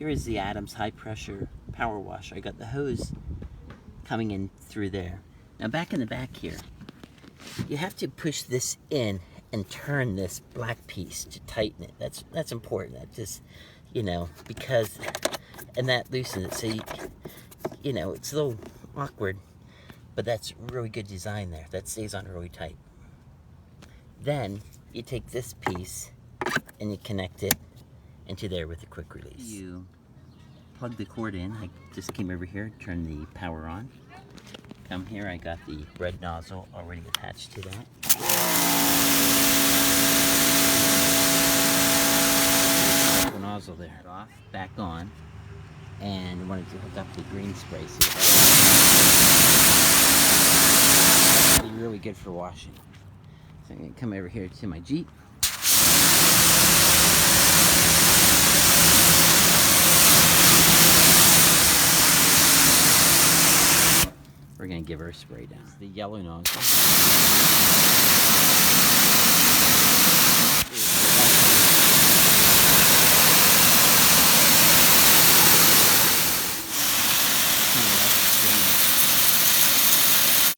Here is the Adams high pressure power washer. I got the hose coming in through there. Now back in the back here, you have to push this in and turn this black piece to tighten it. That's important. That just, you know, because, and that loosens it. So you know, it's a little awkward, but that's really good design there. That stays on really tight. Then you take this piece and you connect it into there with a quick release. You plug the cord in. I just came over here, turned the power on. Come here, I got the red nozzle already attached to that. The nozzle there. Off, back on, and I wanted to hook up the green spray. So it'll be really good for washing. So I'm going to come over here to my Jeep. We're going to give her a spray down. The yellow nozzle.